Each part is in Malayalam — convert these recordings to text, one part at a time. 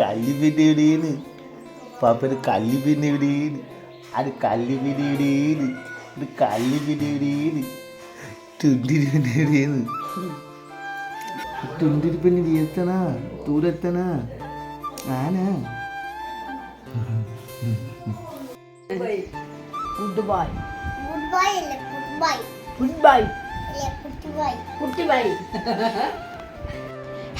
കല്ലിപ്പിന്നെ എവിടെയാണ് പാപ്പന് കല്ലിപ്പിന്നെ എവിടെയാണ് അത് കല്ലിപ്പിന്നെ എവിടെയാണ് ഇത് കല്ലിപ്പിന്നെ എവിടെയാണ് തുണ്ടിരിപ്പിന്നെ എവിടെയാണ് തുണ്ടിരിപ്പിന്നെ എത്തണ ദൂരെത്തണ ആനാ ഗുഡ് ബൈ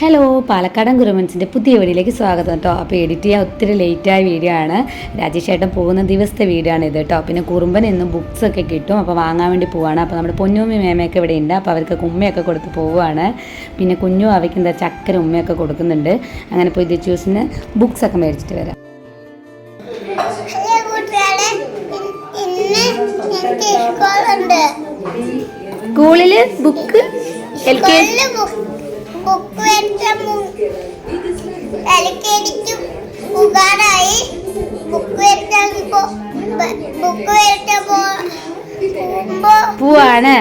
ഹലോ, പാലക്കാടൻ കുറുമൻസിൻ്റെ പുതിയ വീഡിയോയിലേക്ക് സ്വാഗതം കേട്ടോ. അപ്പോൾ എഡിറ്റ് ചെയ്യാൻ ഒത്തിരി ലേറ്റായ വീഡിയോ ആണ്. രാജേഷ് ചേട്ടൻ പോകുന്ന ദിവസത്തെ വീഡിയോ ആണ് ഇത് കേട്ടോ. പിന്നെ കുറുമ്പൻ എന്നും ബുക്സൊക്കെ കിട്ടും, അപ്പോൾ വാങ്ങാൻ വേണ്ടി പോവുകയാണ്. അപ്പോൾ നമ്മുടെ പൊന്നുമ്മി മേമയൊക്കെ ഇവിടെ ഉണ്ട്, അപ്പോൾ അവർക്ക് ഉമ്മയൊക്കെ കൊടുത്ത് പോവുകയാണ്. പിന്നെ കുഞ്ഞു അവയ്ക്ക് എന്താ ചക്കര ഉമ്മയൊക്കെ കൊടുക്കുന്നുണ്ട്. അങ്ങനെ പോയി ദിച്ചൂസിന് ബുക്സൊക്കെ മേടിച്ചിട്ട് വരാം. സ്കൂളിൽ ബുക്ക് പൂവാണ്.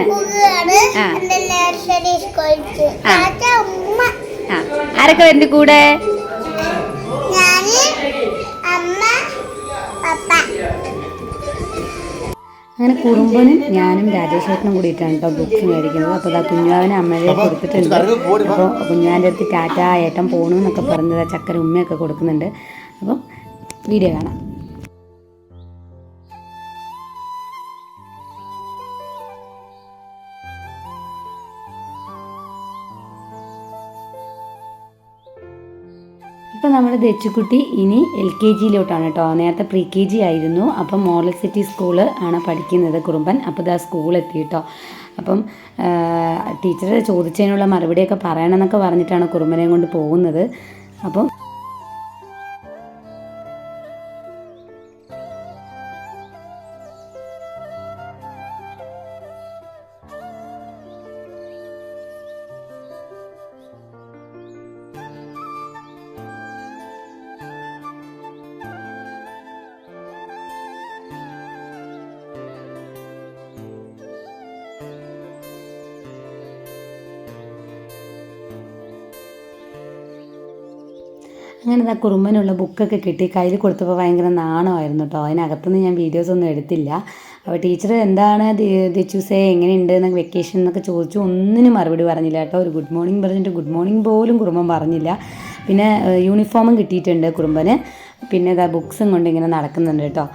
ആരൊക്കെ വരുന്നുണ്ട് കൂടെ? അങ്ങനെ കുറുമ്പനും ഞാനും രാജേഷ് ചേട്ടനും കൂടിയിട്ടാണ് കേട്ടോ ബുക്സ് മേടിക്കുന്നത്. അപ്പോൾ അതാ കുഞ്ഞുവാവിനെ അമ്മയെ കൊടുത്തിട്ടുണ്ട്. അപ്പോൾ കുഞ്ഞുവാൻ്റെ അടുത്ത് ടാറ്റ ഏട്ടൻ പോകണു എന്നൊക്കെ പറഞ്ഞത് ചക്കര ഉമ്മയൊക്കെ കൊടുക്കുന്നുണ്ട്. അപ്പം വീഡിയോ കാണാം. ഇപ്പം നമ്മുടെ ദച്ചുക്കുട്ടി ഇനി LKG കേട്ടോ. നേരത്തെ pre-KG ആയിരുന്നു. അപ്പം മോഡൽ സിറ്റി സ്കൂള് ആണ് പഠിക്കുന്നത് കുറുമ്പൻ. അപ്പോൾ ഇതാ സ്കൂളെത്തി കേട്ടോ. അപ്പം ടീച്ചർ ചോദിച്ചതിനുള്ള മറുപടിയൊക്കെ പറയണമെന്നൊക്കെ പറഞ്ഞിട്ടാണ് കുറുമ്പനെയും കൊണ്ട് പോകുന്നത്. അപ്പം അങ്ങനെ ഇതാ കുറുമ്പനുള്ള ബുക്കൊക്കെ കിട്ടി. കയ്യിൽ കൊടുത്തപ്പോൾ ഭയങ്കര നാണമായിരുന്നു കേട്ടോ. അതിനകത്തുനിന്ന് ഞാൻ വീഡിയോസൊന്നും എടുത്തില്ല. അപ്പോൾ ടീച്ചർ എന്താണ് ദിച്ചൂസേ എങ്ങനെയുണ്ട് എന്നൊക്കെ വെക്കേഷൻ എന്നൊക്കെ ചോദിച്ചു. ഒന്നിനും മറുപടി പറഞ്ഞില്ല കേട്ടോ. ഒരു ഗുഡ് മോർണിംഗ് പറഞ്ഞിട്ട് ഗുഡ് മോർണിംഗ് പോലും കുറുമ്പൻ പറഞ്ഞില്ല. പിന്നെ യൂണിഫോമും കിട്ടിയിട്ടുണ്ട് കുറുമ്പന്. പിന്നെ ഇതാ ബുക്സും കൊണ്ട് ഇങ്ങനെ നടക്കുന്നുണ്ട് കേട്ടോ.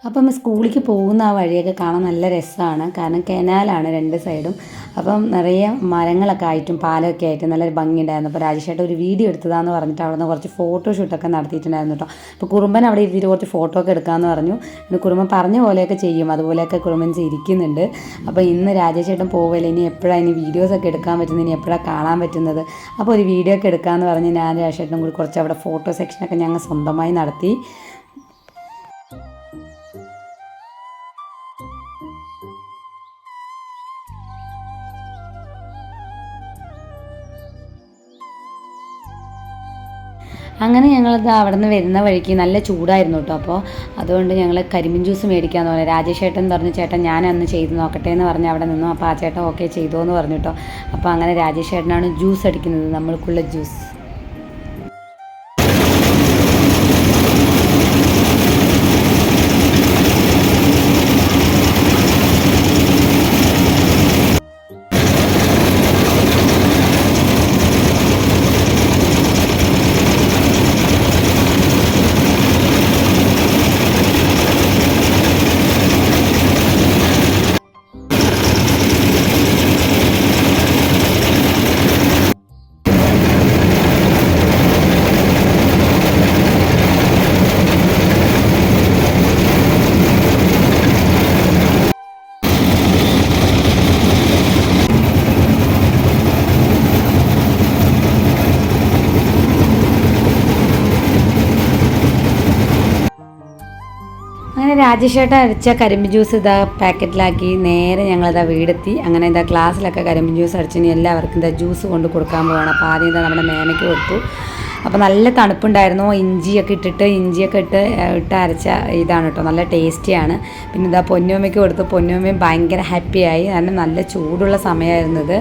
അപ്പം സ്കൂളിലേക്ക് പോകുന്ന ആ വഴിയൊക്കെ കാണാൻ നല്ല രസമാണ്. കാരണം കനാലാണ് രണ്ട് സൈഡും. അപ്പം നിറയെ മരങ്ങളൊക്കെ ആയിട്ടും പാലമൊക്കെ ആയിട്ടും നല്ലൊരു ഭംഗിയുണ്ടായിരുന്നു. അപ്പോൾ രാജേഷേട്ടൻ ഒരു വീഡിയോ എടുത്തതാന്ന് പറഞ്ഞിട്ട് അവിടെ നിന്ന് കുറച്ച് ഫോട്ടോഷൂട്ടൊക്കെ നടത്തിയിട്ടുണ്ടായിരുന്നു കേട്ടോ. അപ്പോൾ കുറുമ്പൻ അവിടെ ഇരുന്നിട്ട് കുറച്ച് ഫോട്ടോ ഒക്കെ എടുക്കാമെന്ന് പറഞ്ഞു. പിന്നെ കുറുമ്പൻ പറഞ്ഞ പോലെയൊക്കെ ചെയ്യും, അതുപോലെയൊക്കെ കുറുമ്പൻ ഇരിക്കുന്നുണ്ട്. അപ്പോൾ ഇന്ന് രാജേഷേട്ടൻ പോവില്ല, ഇനി എപ്പോഴാണ് ഇനി വീഡിയോസൊക്കെ എടുക്കാൻ പറ്റുന്നത്, ഇനി എപ്പോഴാണ് കാണാൻ പറ്റുന്നത്. അപ്പോൾ ഒരു വീഡിയോ ഒക്കെ എടുക്കാമെന്ന് പറഞ്ഞ് ഞാൻ രാജേഷേട്ടനും കൂടി കുറച്ച് അവിടെ ഫോട്ടോ സെക്ഷനൊക്കെ ഞങ്ങൾ സ്വന്തമായി നടത്തി. അങ്ങനെ ഞങ്ങളത് അവിടെ നിന്ന് വരുന്ന വഴിക്ക് നല്ല ചൂടായിരുന്നു കേട്ടോ. അപ്പോൾ അതുകൊണ്ട് ഞങ്ങൾ കരിമ്പിൻ ജ്യൂസ് മേടിക്കാമെന്ന് പറഞ്ഞു. രാജേഷ് ചേട്ടൻ പറഞ്ഞു ചേട്ടൻ ഞാൻ അന്ന് ചെയ്ത് നോക്കട്ടെ എന്ന് പറഞ്ഞ് അവിടെ നിന്നു. അപ്പോൾ ആ ചേട്ടൻ ഓക്കെ ചെയ്തോ എന്ന് പറഞ്ഞു കേട്ടോ. അപ്പോൾ അങ്ങനെ രാജേഷ് ചേട്ടനാണ് ജ്യൂസ് അടിക്കുന്നത്, നമ്മൾക്കുള്ള ജ്യൂസ്. അങ്ങനെ രാജേഷേട്ടൻ അടിച്ച കരിമ്പ് ജ്യൂസ് ഇതാ പാക്കറ്റിലാക്കി നേരെ ഞങ്ങളിതാ വീടെത്തി. അങ്ങനെ ഇതാ ഗ്ലാസ്സിലൊക്കെ കരിമ്പ് ജ്യൂസ് അടിച്ചിനി എല്ലാവർക്കും ഇതാ ജ്യൂസ് കൊണ്ട് കൊടുക്കാൻ പോവാണ്. അപ്പോൾ ആദ്യം ഇതാ നമ്മുടെ മേമയ്ക്ക് കൊടുത്തു. അപ്പോൾ നല്ല തണുപ്പുണ്ടായിരുന്നു. ഇഞ്ചിയൊക്കെ ഇട്ട് അരച്ച ഇതാണ് കേട്ടോ, നല്ല ടേസ്റ്റിയാണ്. പിന്നെ ഇതാ പൊന്നുമ്മയ്ക്ക് കൊടുത്തു. പൊന്നുമ്മയും ഭയങ്കര ഹാപ്പിയായി, കാരണം നല്ല ചൂടുള്ള സമയമായിരുന്നത്.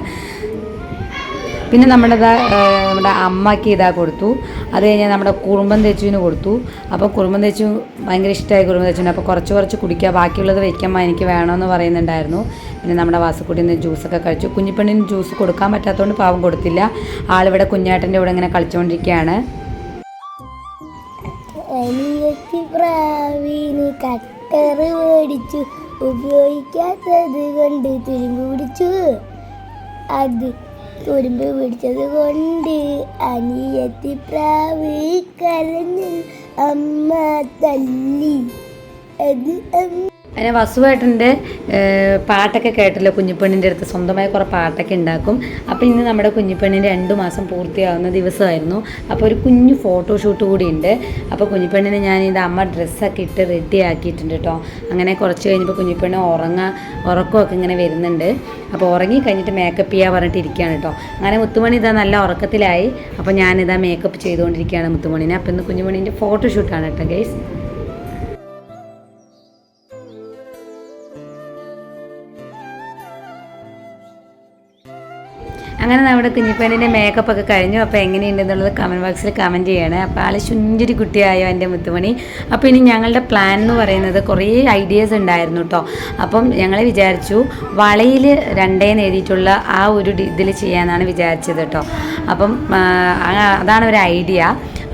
പിന്നെ നമ്മുടെ അമ്മയ്ക്ക് ഇതാ കൊടുത്തു. അത് കഴിഞ്ഞാൽ നമ്മുടെ കുറുമ്പൻ തെച്ചുവിന് കൊടുത്തു. അപ്പോൾ കുറുമ്പൻ തെച്ചു ഭയങ്കര ഇഷ്ടമായി കുറുമ്പൻ തെച്ചുവിന്. അപ്പോൾ കുറച്ച് കുടിക്കുക, ബാക്കിയുള്ളത് വയ്ക്കുമ്പോൾ എനിക്ക് വേണമെന്ന് പറയുന്നുണ്ടായിരുന്നു. പിന്നെ നമ്മുടെ വാസുക്കുട്ടിന്ന് ജ്യൂസൊക്കെ കഴിച്ചു. കുഞ്ഞിപ്പെണ്ണിന് ജ്യൂസ് കൊടുക്കാൻ പറ്റാത്തതുകൊണ്ട് പാവം കൊടുത്തില്ല. ആളിവിടെ കുഞ്ഞേട്ടൻ്റെ കൂടെ ഇങ്ങനെ കളിച്ചുകൊണ്ടിരിക്കുകയാണ്. കട്ടറ് മേടിച്ചു, ഉപയോഗിക്കാത്തത് കൊണ്ട് തുരുമ്പ് പിടിച്ചു. അത് തുരുമ്പ് പിടിച്ചത് കൊണ്ട് അനിയത്തി പ്രാവ് കരഞ്ഞു, അമ്മ തല്ലി. അത് അതിനെ വസുവായിട്ടുണ്ട്. പാട്ടൊക്കെ കേട്ടല്ലോ കുഞ്ഞിപ്പെണ്ണിൻ്റെ അടുത്ത്, സ്വന്തമായി കുറേ പാട്ടൊക്കെ ഉണ്ടാക്കും. അപ്പോൾ ഇന്ന് നമ്മുടെ കുഞ്ഞിപ്പെണ്ണിൻ്റെ 2 മാസം പൂർത്തിയാവുന്ന ദിവസമായിരുന്നു. അപ്പോൾ ഒരു കുഞ്ഞു ഫോട്ടോഷൂട്ട് കൂടി ഉണ്ട്. അപ്പോൾ കുഞ്ഞിപ്പെണ്ണിന് ഞാനിത് അമ്മ ഡ്രസ്സൊക്കെ ഇട്ട് റെഡി ആക്കിയിട്ടുണ്ട് കേട്ടോ. അങ്ങനെ കുറച്ച് കഴിഞ്ഞപ്പോൾ കുഞ്ഞിപ്പെണ്ണ് ഉറക്കമൊക്കെ ഇങ്ങനെ വരുന്നുണ്ട്. അപ്പോൾ ഉറങ്ങി കഴിഞ്ഞിട്ട് മേക്കപ്പ് ചെയ്യാൻ പറഞ്ഞിട്ട് ഇരിക്കുകയാണ് കേട്ടോ. അങ്ങനെ മുത്തുമണി ഇതാ നല്ല ഉറക്കത്തിലായി. അപ്പോൾ ഞാനിതാ മേക്കപ്പ് ചെയ്തുകൊണ്ടിരിക്കുകയാണ് മുത്തുമണിനെ. അപ്പോൾ ഇന്ന് കുഞ്ഞുമണീൻ്റെ ഫോട്ടോഷൂട്ടാണ് കേട്ടോ ഗൈസ്. അങ്ങനെ നമ്മുടെ കുഞ്ഞിപ്പെണ്ണിൻ്റെ മേക്കപ്പ് ഒക്കെ കഴിഞ്ഞു. അപ്പോൾ എങ്ങനെയുണ്ടെന്നുള്ളത് കമൻറ്റ് ബോക്സിൽ കമൻറ്റ് ചെയ്യണേ. അപ്പോൾ ആൾ ശുഞ്ചിരി കുട്ടിയായോ എൻ്റെ മുത്തുമണി. അപ്പോൾ ഇനി ഞങ്ങളുടെ പ്ലാൻ എന്ന് പറയുന്നത് കുറേ ഐഡിയാസ് ഉണ്ടായിരുന്നു കേട്ടോ. അപ്പം ഞങ്ങൾ വിചാരിച്ചു വളയിൽ 2 എഴുതിയിട്ടുള്ള ആ ഒരു ഇതിൽ ചെയ്യാനാണ് വിചാരിച്ചത് കേട്ടോ. അപ്പം അതാണ് ഒരു ഐഡിയ.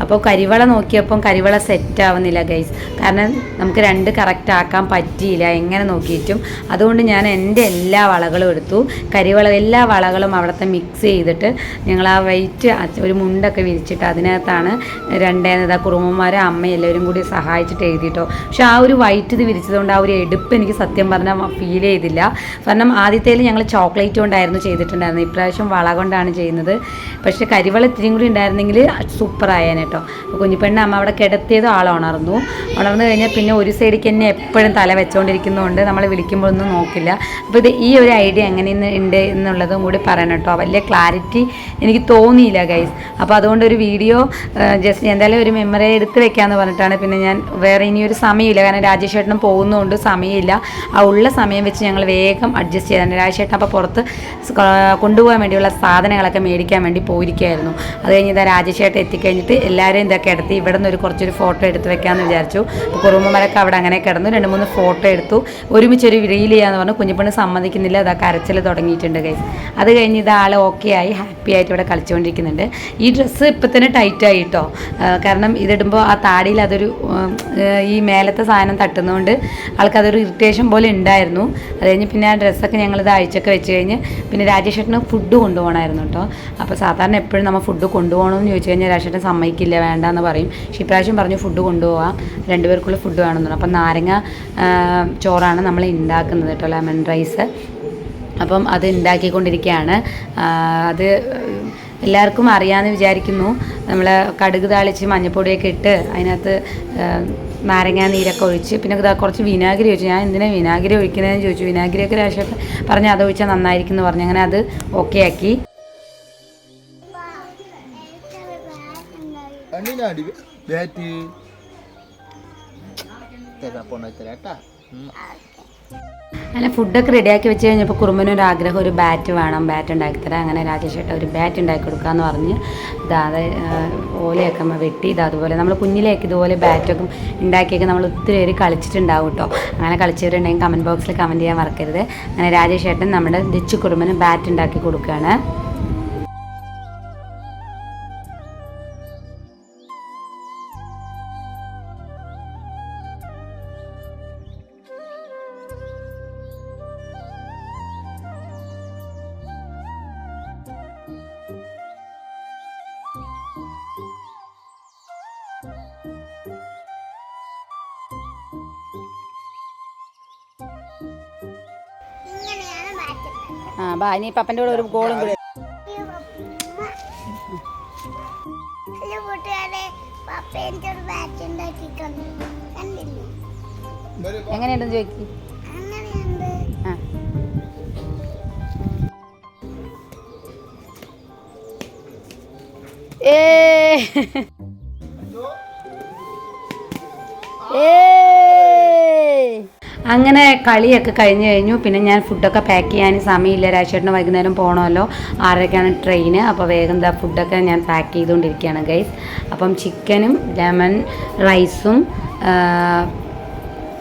അപ്പോൾ കരിവള നോക്കിയപ്പം കരിവള സെറ്റ് ആവുന്നില്ല ഗൈസ്. കാരണം നമുക്ക് 2 കറക്റ്റ് ആക്കാൻ പറ്റിയില്ല എങ്ങനെ നോക്കിയിട്ടും. അതുകൊണ്ട് ഞാൻ എൻ്റെ എല്ലാ വളകളും എടുത്തു. കരിവള എല്ലാ വളകളും അവിടുത്തെ മിക്സ് ചെയ്തിട്ട് ഞങ്ങൾ ആ വൈറ്റ് ഒരു മുണ്ടൊക്കെ വിരിച്ചിട്ട് അതിനകത്താണ് 2 കുറുമ്മമാരും അമ്മയും എല്ലാവരും കൂടി സഹായിച്ചിട്ട് എഴുതിയിട്ടോ. പക്ഷെ ആ ഒരു വൈറ്റ് ഇത് വിരിച്ചതുകൊണ്ട് ആ ഒരു എടുപ്പ് എനിക്ക് സത്യം പറഞ്ഞാൽ ഫീൽ ചെയ്തില്ല. കാരണം ആദ്യത്തേൽ ഞങ്ങൾ ചോക്ലേറ്റ് കൊണ്ടായിരുന്നു ചെയ്തിട്ടുണ്ടായിരുന്നത്. ഇപ്രാവശ്യം വള കൊണ്ടാണ് ചെയ്യുന്നത്. പക്ഷേ കരിവള ഇത്തിരിയും കൂടി ഉണ്ടായിരുന്നെങ്കിൽ സൂപ്പറായേനെ കേട്ടോ. കുഞ്ഞിപ്പെണ്ണ് അമ്മ അവിടെ കിടത്തിയത് ഉണർന്നു കഴിഞ്ഞാൽ പിന്നെ ഒരു സൈഡിലേക്ക് തന്നെ എപ്പോഴും തല വെച്ചുകൊണ്ടിരിക്കുന്നതുകൊണ്ട് നമ്മൾ വിളിക്കുമ്പോഴൊന്നും നോക്കില്ല. അപ്പോൾ ഇത് ഈ ഒരു ഐഡിയ എങ്ങനെ ഉണ്ട് എന്നുള്ളതും കൂടി പറയണം കേട്ടോ. വലിയ ക്ലാരിറ്റി എനിക്ക് തോന്നിയില്ല ഗൈസ്. അപ്പോൾ അതുകൊണ്ട് ഒരു വീഡിയോ ജസ്റ്റ് എന്തായാലും ഒരു മെമ്മറി എടുത്ത് വെക്കാമെന്ന് പറഞ്ഞിട്ടാണ്. പിന്നെ ഞാൻ വേറെ ഇനിയൊരു സമയമില്ല, കാരണം രാജേഷേട്ടനും പോകുന്നതുകൊണ്ട് സമയമില്ല. ആ ഉള്ള സമയം വെച്ച് ഞങ്ങൾ വേഗം അഡ്ജസ്റ്റ് ചെയ്താണ്. രാജേഷേട്ടൻ അപ്പോൾ പുറത്ത് കൊണ്ടുപോകാൻ വേണ്ടിയുള്ള സാധനങ്ങളൊക്കെ മേടിക്കാൻ വേണ്ടി പോയിരിക്കുകയായിരുന്നു. അത് കഴിഞ്ഞ് ഇതാ രാജേഷേട്ടൻ എത്തിക്കഴിഞ്ഞിട്ട് എല്ലാവരെയും ഇതൊക്കെ എടുത്ത് ഇവിടെ നിന്ന് കുറച്ചൊരു ഫോട്ടോ എടുത്ത് വെക്കാമെന്ന് വിചാരിച്ചു. അപ്പോൾ കുറുമ്പന്മാരൊക്കെ അവിടെ അങ്ങനെ കിടന്നു 2-3 ഫോട്ടോ എടുത്തു. ഒരുമിച്ചൊരു റീൽ ചെയ്യാന്ന് പറഞ്ഞു. കുഞ്ഞിപ്പെണ്ണ് സമ്മതിക്കുന്നില്ല. അതാ കരച്ചിൽ തുടങ്ങിയിട്ടുണ്ട് ഗൈസ്. അത് കഴിഞ്ഞ് ഇത് ആൾ ഓക്കെ ആയി ഹാപ്പി ആയിട്ട് ഇവിടെ കളിച്ചുകൊണ്ടിരിക്കുന്നുണ്ട്. ഈ ഡ്രസ്സ് ഇപ്പം തന്നെ ടൈറ്റായി കേട്ടോ. കാരണം ഇതിടുമ്പോൾ ആ താടിയിൽ അതൊരു ഈ മേലത്തെ സാധനം തട്ടുന്നതുകൊണ്ട് ആൾക്കതൊരു ഇറിറ്റേഷൻ പോലെ ഉണ്ടായിരുന്നു. അത് കഴിഞ്ഞ് പിന്നെ ആ ഡ്രസ്സൊക്കെ ഞങ്ങളിത് അഴിച്ചൊക്കെ വെച്ച് കഴിഞ്ഞ് പിന്നെ രാജേഷേട്ടന് ഫുഡ് കൊണ്ടുപോകണമായിരുന്നു കേട്ടോ. അപ്പോൾ സാധാരണ എപ്പോഴും നമ്മൾ ഫുഡ് കൊണ്ടുപോകണമെന്ന് ചോദിച്ചു കഴിഞ്ഞാൽ രാജേട്ടൻ സമ്മതിക്കില്ല, വേണ്ടെന്ന് പറയും. പക്ഷേ ഇപ്രാവശ്യം പറഞ്ഞു ഫുഡ് കൊണ്ടുപോകാം, 2 പേർക്കുള്ള ഫുഡ് വേണമെന്ന്. അപ്പം നാരങ്ങ ചോറാണ് നമ്മൾ ഉണ്ടാക്കുന്നത് കേട്ടോ, ലെമൺ റൈസ്. അപ്പം അത് ഉണ്ടാക്കിക്കൊണ്ടിരിക്കുകയാണ്. അത് എല്ലാവർക്കും അറിയാമെന്ന് വിചാരിക്കുന്നു. നമ്മൾ കടുക് താളിച്ച് മഞ്ഞൾപ്പൊടിയൊക്കെ ഇട്ട് അതിനകത്ത് നാരങ്ങ നീരൊക്കെ ഒഴിച്ച് പിന്നെ കുറച്ച് വിനാഗിരി ഒഴിച്ചു. ഞാൻ എന്തിനാണ് വിനാഗിരി ഒഴിക്കുന്നതെന്ന് ചോദിച്ചു. വിനാഗിരിയൊക്കെ രാശിയൊക്കെ പറഞ്ഞ് അത് ഒഴിച്ചാൽ നന്നായിരിക്കും എന്ന് പറഞ്ഞു. അങ്ങനെ അത് ഓക്കെ ആക്കി. അങ്ങനെ ഫുഡൊക്കെ റെഡിയാക്കി വെച്ച് കഴിഞ്ഞപ്പോൾ കുറുമ്പനൊരു ആഗ്രഹം, ഒരു ബാറ്റ് വേണം, ബാറ്റ് ഉണ്ടാക്കിത്തരാം. അങ്ങനെ രാജേഷേട്ട ഒരു ബാറ്റ് ഉണ്ടാക്കി കൊടുക്കാമെന്ന് പറഞ്ഞ് ഇതാതെ ഓലയൊക്കെ വെട്ടി അതുപോലെ നമ്മൾ കുഞ്ഞിലേക്ക് ഇതുപോലെ ബാറ്റൊക്കെ ഉണ്ടാക്കിയൊക്കെ നമ്മൾ ഒത്തിരി പേര് കളിച്ചിട്ടുണ്ടാവും കേട്ടോ. അങ്ങനെ കളിച്ചിട്ടുണ്ടെങ്കിൽ കമൻറ്റ് ബോക്സിൽ കമൻറ്റ് ചെയ്യാൻ മറക്കരുത്. അങ്ങനെ രാജേഷേട്ടൻ നമ്മുടെ ദിച്ചു കുറുമ്പന് ബാറ്റ് ഉണ്ടാക്കി കൊടുക്കുകയാണ്. ബാ ഇനി പപ്പൻ്റെ കൂടെ ഒരു ഗോളും കൂടെ. എങ്ങനെയുണ്ടെന്ന് ചോദിക്കും. അങ്ങനെ കളിയൊക്കെ കഴിഞ്ഞ് കഴിഞ്ഞു. പിന്നെ ഞാൻ ഫുഡൊക്കെ പാക്ക് ചെയ്യാൻ സമയമില്ല, രാജേട്ടന് വൈകുന്നേരം പോകണമല്ലോ, 6:30ക്കാണ് ട്രെയിന്. അപ്പോൾ വേഗം എന്താ ഫുഡൊക്കെ ഞാൻ പാക്ക് ചെയ്തുകൊണ്ടിരിക്കുകയാണ് ഗൈസ്. അപ്പം ചിക്കനും ലെമൺ റൈസും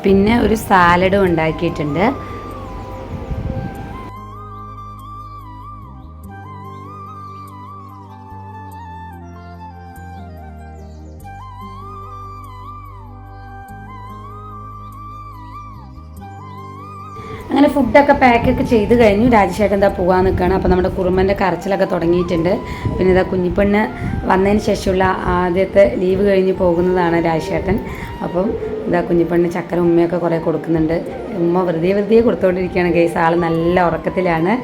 പിന്നെ ഒരു സാലഡും ഉണ്ടാക്കിയിട്ടുണ്ട്. അങ്ങനെ ഫുഡൊക്കെ പാക്കൊക്കെ ചെയ്ത് കഴിഞ്ഞു. രാജേഷേട്ടൻ എന്താ പോകാൻ നിൽക്കുകയാണ്. അപ്പോൾ നമ്മുടെ കുറുമ്പൻ്റെ കരച്ചിലൊക്കെ തുടങ്ങിയിട്ടുണ്ട്. പിന്നെ ഇതാ കുഞ്ഞിപ്പെണ്ണ് വന്നതിന് ശേഷമുള്ള ആദ്യത്തെ ലീവ് കഴിഞ്ഞ് പോകുന്നതാണ് രാജേഷേട്ടൻ. അപ്പം ഇതാ കുഞ്ഞിപ്പെണ്ണ് ചക്കര ഉമ്മയൊക്കെ കുറേ കൊടുക്കുന്നുണ്ട്. ഉമ്മ വെറുതെ കൊടുത്തുകൊണ്ടിരിക്കുകയാണ് ഗൈസ്. ആൾ നല്ല ഉറക്കത്തിലാണ്.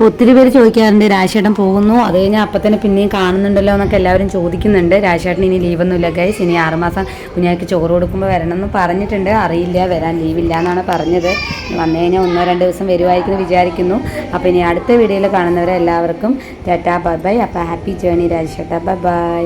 അപ്പോൾ ഒത്തിരി പേര് ചോദിക്കാറുണ്ട് രാജേട്ടൻ പോകുന്നു, അത് കഴിഞ്ഞാൽ അപ്പം തന്നെ പിന്നെയും കാണുന്നുണ്ടല്ലോ എന്നൊക്കെ എല്ലാവരും ചോദിക്കുന്നുണ്ട്. രാജേട്ടൻ ഇനി ലീവൊന്നുമില്ല ഗൈസ്, ഇനി 6 മാസം കുഞ്ഞാക്ക് ചോറ് കൊടുക്കുമ്പോൾ വരണം എന്ന് പറഞ്ഞിട്ടുണ്ട്. അറിയില്ല, വരാൻ ലീവില്ല എന്നാണ് പറഞ്ഞത്. വന്നു കഴിഞ്ഞാൽ 1-2 ദിവസം വരുമായിരിക്കുമെന്ന് വിചാരിക്കുന്നു. അപ്പോൾ ഇനി അടുത്ത വീഡിയോയിൽ കാണുന്നവരെ എല്ലാവർക്കും ടാറ്റാ ബൈ ബൈ. അപ്പോൾ ഹാപ്പി ജേർണി രാജേട്ട, ബൈ ബൈ.